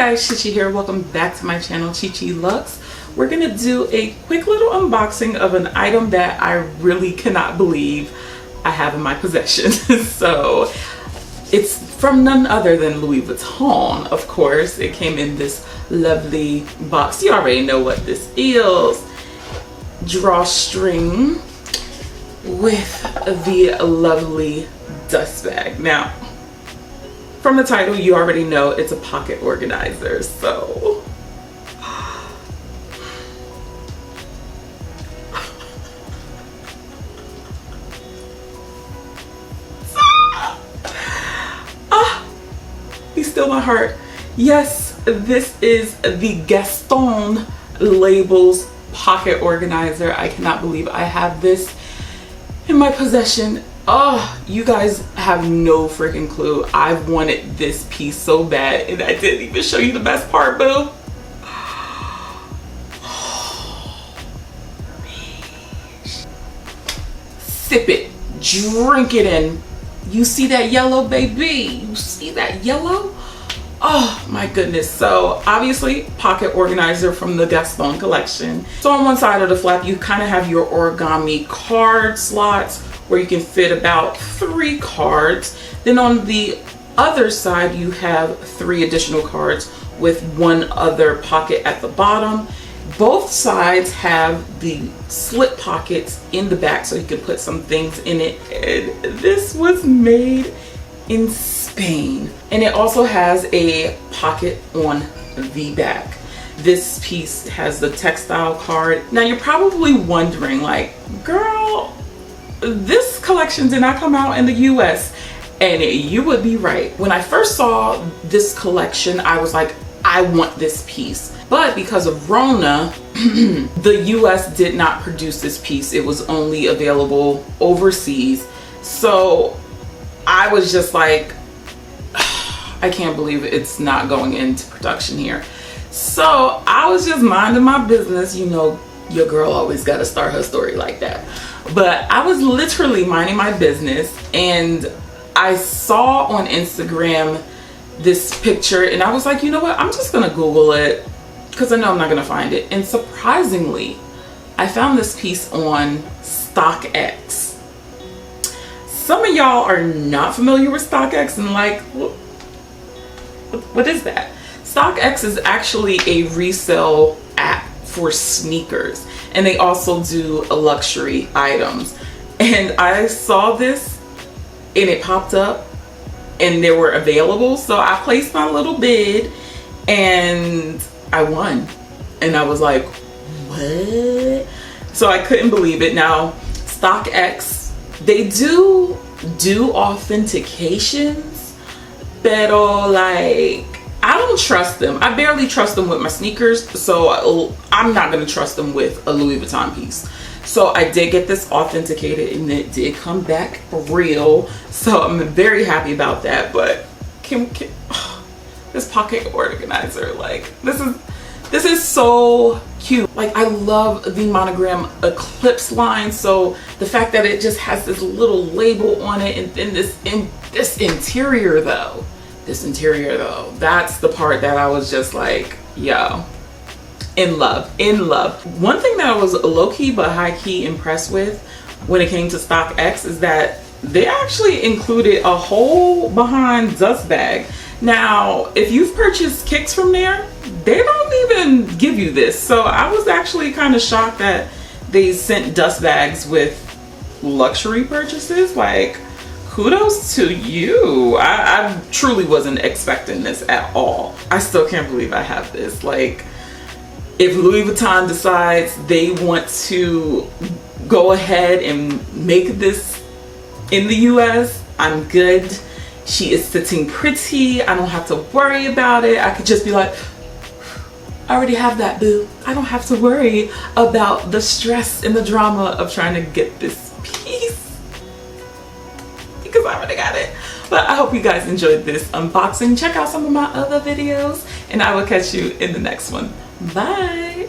guys, Chi-Chi here. Welcome back to my channel, Chi.Chi.Luxe. We're gonna do a quick little unboxing of an item that I really cannot believe I have in my possession. So it's from none other than Louis Vuitton, of course. It came in this lovely box. You already know what this is. Drawstring with the lovely dust bag. Now, from the title, you already know it's a pocket organizer, so. Be still my heart. Yes, this is the Gaston Labels pocket organizer. I cannot believe I have this in my possession. Oh, you guys have no freaking clue. I've wanted this piece so bad, and I didn't even show you the best part, boo. Sip it, drink it in. You see that yellow, baby? You see that yellow? Oh my goodness. So obviously pocket organizer from the Gaston collection. So on one side of the flap, you kind of have your origami card slots where you can fit about 3 cards. Then on the other side, you have 3 additional cards with 1 other pocket at the bottom. Both sides have the slip pockets in the back so you can put some things in it. And this was made in Spain. And it also has a pocket on the back. This piece has the textile card. Now you're probably wondering, like, girl, this collection did not come out in the US, and you would be right. When I first saw this collection, I was like, I want this piece. But because of Rona, the US did not produce this piece. It was only available overseas. So I was just like, I can't believe it's not going into production here. So I was just minding my business. You know, your girl always got to start her story like that. But I was literally minding my business, and I saw on Instagram this picture, and I was like, you know what, I'm just gonna Google it because I know I'm not gonna find it. And surprisingly, I found this piece on Stockx. Some of y'all are not familiar with Stockx and like, what is that? Stockx is actually a resale app for sneakers, and they also do luxury items. And I saw this and it popped up and they were available, so I placed my little bid and I won. And I was like, what? So I couldn't believe it. Now Stockx, they do authentications, pero like, I don't trust them. I barely trust them with my sneakers, so I'm not gonna trust them with a Louis Vuitton piece. So I did get this authenticated, and it did come back real. So I'm very happy about that. But this pocket organizer, like, this is so cute. Like, I love the monogram eclipse line. So the fact that it just has this little label on it, and then this interior though. This interior though, that's the part that I was just like, yo, in love. One thing that I was low-key but high-key impressed with when it came to Stockx is that they actually included a whole behind dust bag. Now, if you've purchased kicks from there, they don't even give you this. So I was actually kind of shocked that they sent dust bags with luxury purchases. Like, kudos to you. I truly wasn't expecting this at all. I still can't believe I have this. Like, if Louis Vuitton decides they want to go ahead and make this in the US, I'm good. She is sitting pretty. I don't have to worry about it. I could just be like, I already have that, boo. I don't have to worry about the stress and the drama of trying to get this piece, because I already got it. But I hope you guys enjoyed this unboxing. Check out some of my other videos, and I will catch you in the next one. Bye.